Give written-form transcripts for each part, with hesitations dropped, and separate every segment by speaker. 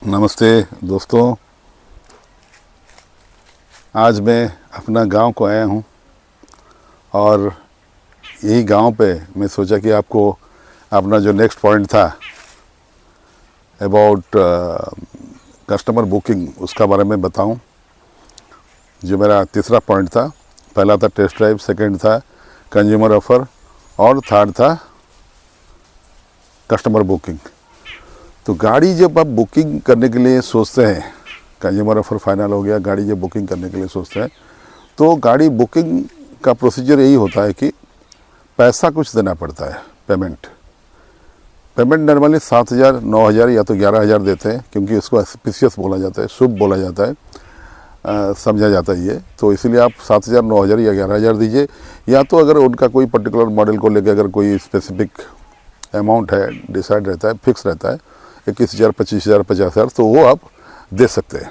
Speaker 1: नमस्ते दोस्तों, आज मैं अपना गांव को आया हूं और यही गांव पे मैं सोचा कि आपको अपना जो नेक्स्ट पॉइंट था अबाउट कस्टमर बुकिंग उसका बारे में बताऊं। जो मेरा तीसरा पॉइंट था, पहला था टेस्ट ड्राइव, सेकंड था कंज्यूमर ऑफ़र और थर्ड था कस्टमर बुकिंग। तो गाड़ी जब आप बुकिंग करने के लिए सोचते हैं, कंज्यूमर ऑफर फाइनल हो गया, गाड़ी जब बुकिंग करने के लिए सोचते हैं तो गाड़ी बुकिंग का प्रोसीजर यही होता है कि पैसा कुछ देना पड़ता है। पेमेंट नॉर्मली 7,000, 9,000 या तो 11,000 देते हैं, क्योंकि इसको ऑस्पिशियस बोला जाता है, शुभ बोला जाता है, समझा जाता है ये। तो इसीलिए आप 7,000, 9,000 या 11,000 दीजिए। या तो अगर उनका कोई पर्टिकुलर मॉडल को लेकर अगर कोई स्पेसिफिक अमाउंट है, डिसाइड रहता है, फिक्स रहता है 21,000, 25,000, 50,000, तो वो आप दे सकते हैं।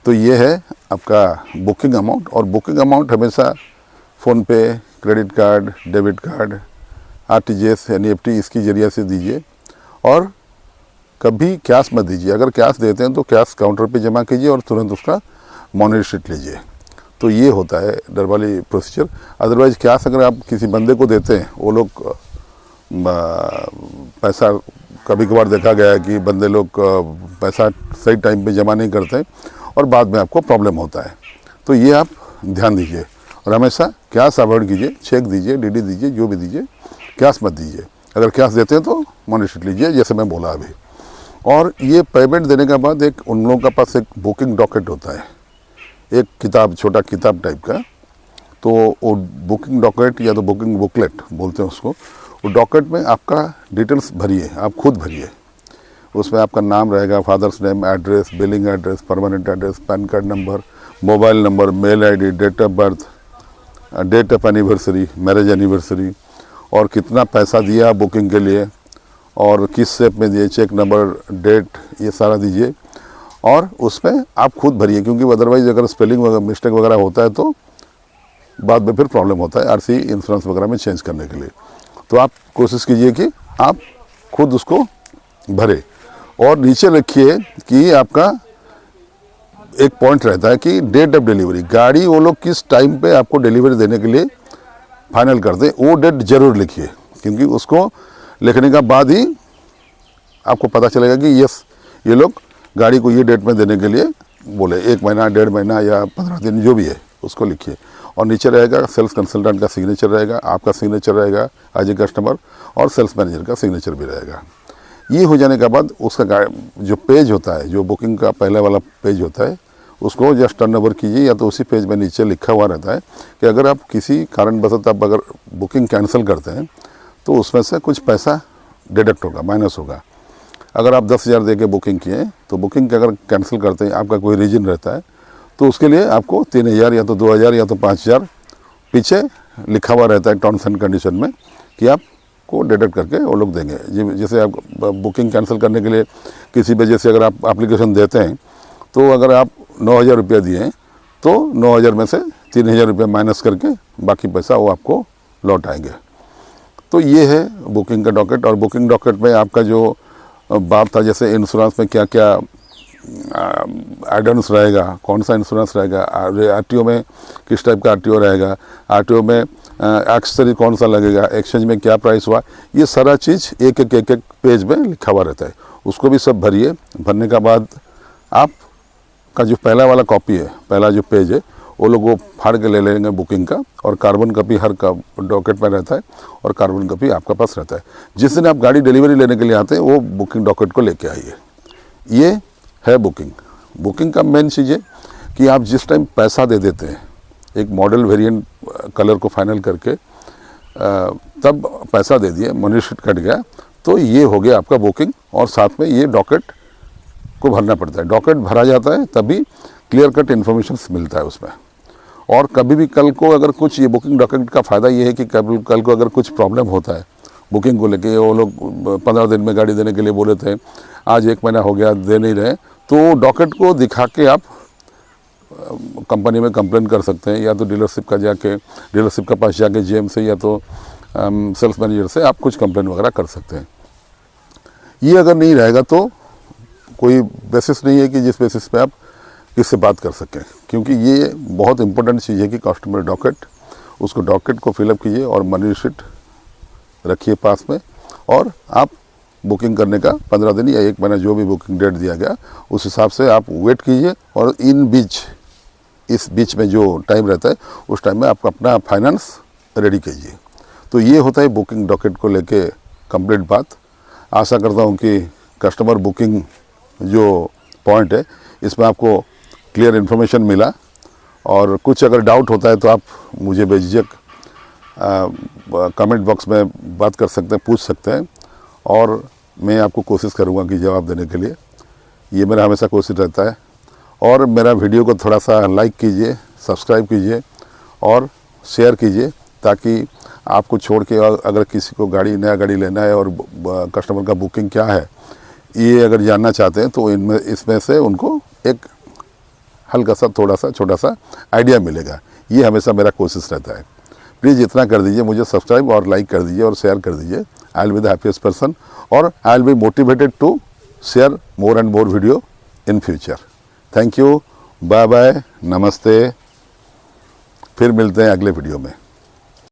Speaker 1: तो ये है आपका बुकिंग अमाउंट। और बुकिंग अमाउंट हमेशा PhonePe, credit card, debit card, RTGS, NEFT इसकी जरिए से दीजिए और कभी कैश मत दीजिए। अगर कैश देते हैं तो कैश काउंटर पे जमा कीजिए और तुरंत उसका मनी रिसीट लीजिए। तो ये होता है नॉर्मली प्रोसीजर। अदरवाइज़ कैश अगर आप किसी बंदे को देते हैं, वो लोग पैसा, कभी कभार देखा गया है कि बंदे लोग पैसा सही टाइम पे जमा नहीं करते और बाद में आपको प्रॉब्लम होता है। तो ये आप ध्यान दीजिए और हमेशा कैश अवॉइड कीजिए। चेक दीजिए, डीडी दीजिए, जो भी दीजिए, कैश मत दीजिए। अगर कैश देते हैं तो मनी रिसीट लीजिए, जैसे मैं बोला अभी। और ये पेमेंट देने के बाद एक उन लोगों के पास एक बुकिंग डॉकेट होता है, एक किताब, छोटा किताब टाइप का। तो वो बुकिंग डॉकेट या तो बुकिंग बुकलेट बोलते हैं उसको, वो डॉकेट में आपका डिटेल्स भरिए, आप खुद भरिए। उसमें आपका नाम रहेगा, father's name, address, billing address, permanent address, PAN card number, mobile number, mail ID, date of birth, date of anniversary, marriage anniversary, और कितना पैसा दिया बुकिंग के लिए और किस शेप में दिए, चेक नंबर, डेट, ये सारा दीजिए। और उसमें आप खुद भरिए, क्योंकि अदरवाइज़ अगर स्पेलिंग वगैरह मिस्टेक वगैरह होता है तो बाद में फिर प्रॉब्लम होता है आरसी, इंश्योरेंस वगैरह में चेंज करने के लिए। तो आप कोशिश कीजिए कि आप खुद उसको भरें और नीचे लिखिए कि आपका एक पॉइंट रहता है कि डेट ऑफ डिलीवरी, गाड़ी वो लोग किस टाइम पे आपको डिलीवरी देने के लिए फाइनल कर दें, वो डेट जरूर लिखिए। क्योंकि उसको लिखने का बाद ही आपको पता चलेगा कि यस, ये लोग गाड़ी को ये डेट में देने के लिए बोले। 1 महीना, 1.5 महीना या 15 दिन, जो भी है उसको लिखिए। और नीचे रहेगा सेल्स कंसल्टेंट का सिग्नेचर रहेगा, आपका सिग्नेचर रहेगा एज ए कस्टमर, और सेल्स मैनेजर का सिग्नेचर भी रहेगा। ये हो जाने के बाद उसका जो पेज होता है, जो बुकिंग का पहले वाला पेज होता है, उसको जस्ट टर्न ओवर कीजिए। या तो उसी पेज में नीचे लिखा हुआ रहता है कि अगर आप किसी कारणवश आप अगर बुकिंग कैंसिल करते हैं तो उसमें से कुछ पैसा डिडक्ट होगा, माइनस होगा। अगर आप 10,000 दे के बुकिंग किए तो बुकिंग के अगर कैंसिल करते हैं, आपका कोई रीजन रहता है, तो उसके लिए आपको 3,000 या तो 2,000 या तो 5,000 पीछे लिखा हुआ रहता है टर्म्स एंड कंडीशन में कि आपको डिडक्ट करके वो लोग देंगे। जैसे आप बुकिंग कैंसिल करने के लिए किसी वजह से अगर आप एप्लीकेशन देते हैं, तो अगर आप 9,000 रुपया दिए तो 9,000 में से 3,000 रुपया माइनस करके बाकी पैसा वो आपको लौट आएंगे। तो ये है बुकिंग का डॉकेट। और बुकिंग डॉकेट में आपका जो बात था, जैसे इंश्योरेंस में क्या क्या एडवांस रहेगा, कौन सा इंश्योरेंस रहेगा, आरटीओ में किस टाइप का आरटीओ रहेगा, आरटीओ में एक्सेसरी कौन सा लगेगा, एक्सचेंज में क्या प्राइस हुआ, ये सारा चीज़ एक एक पेज में लिखा हुआ रहता है। उसको भी सब भरिए। भरने का बाद आपका जो पहला वाला कॉपी है, पहला जो पेज है, वो लोग वो फाड़ के ले लेंगे बुकिंग का, और कार्बन कॉपी हर का डॉकेट में रहता है और कार्बन कॉपी आपका पास रहता है। जिस दिन आप गाड़ी डिलीवरी लेने के लिए आते हैं, वो बुकिंग डॉकेट को लेके आइए। ये है बुकिंग। बुकिंग का मेन चीज़ है कि आप जिस टाइम पैसा दे देते हैं, एक मॉडल वेरिएंट कलर को फाइनल करके तब पैसा दे दिए, मनी रिसीट कट गया, तो ये हो गया आपका बुकिंग। और साथ में ये डॉकेट को भरना पड़ता है। डॉकेट भरा जाता है तभी क्लियर कट इन्फॉर्मेशन मिलता है उसमें। और कभी भी कल को अगर कुछ, ये बुकिंग डॉक्यूमेंट का फ़ायदा ये है कि कल को अगर कुछ प्रॉब्लम होता है बुकिंग को लेके, वो लोग 15 दिन में गाड़ी देने के लिए बोले थे, आज 1 महीना हो गया दे नहीं रहे, तो डॉकेट को दिखा के आप कंपनी में कंप्लेन कर सकते हैं, या तो डीलरशिप का पास जाके जीएम से या तो सेल्स मैनेजर से आप कुछ कंप्लेन वगैरह कर सकते हैं। ये अगर नहीं रहेगा तो कोई बेसिस नहीं है कि जिस बेसिस पे आप किससे बात कर सकें, क्योंकि ये बहुत इंपॉर्टेंट चीज़ है कि कस्टमर डॉकेट, उसको डॉकेट को फिलअप कीजिए और मनी रिसिप्ट रखिए पास में, और आप बुकिंग करने का 15 दिन या 1 महीना जो भी बुकिंग डेट दिया गया उस हिसाब से आप वेट कीजिए, और इस बीच में जो टाइम रहता है उस टाइम में आप अपना फाइनेंस रेडी कीजिए। तो ये होता है बुकिंग डॉकेट को लेके कंप्लीट बात। आशा करता हूँ कि कस्टमर बुकिंग जो पॉइंट है इसमें आपको क्लियर इन्फॉर्मेशन मिला, और कुछ अगर डाउट होता है तो आप मुझे बेझिझक कमेंट बॉक्स में बात कर सकते हैं, पूछ सकते हैं, और मैं आपको कोशिश करूँगा कि जवाब देने के लिए। ये मेरा हमेशा कोशिश रहता है। और मेरा वीडियो को थोड़ा सा लाइक कीजिए, सब्सक्राइब कीजिए और शेयर कीजिए, ताकि आपको छोड़ के अगर किसी को नया गाड़ी लेना है और कस्टमर का बुकिंग क्या है ये अगर जानना चाहते हैं तो इसमें से उनको एक हल्का सा थोड़ा सा छोटा सा आइडिया मिलेगा। ये हमेशा मेरा कोशिश रहता है। प्लीज़ इतना कर दीजिए, मुझे सब्सक्राइब और लाइक कर दीजिए और शेयर कर दीजिए। I will be the happiest person, और I will be motivated to share more and more video in future. Thank you, bye bye, नमस्ते। फिर मिलते हैं अगले वीडियो में।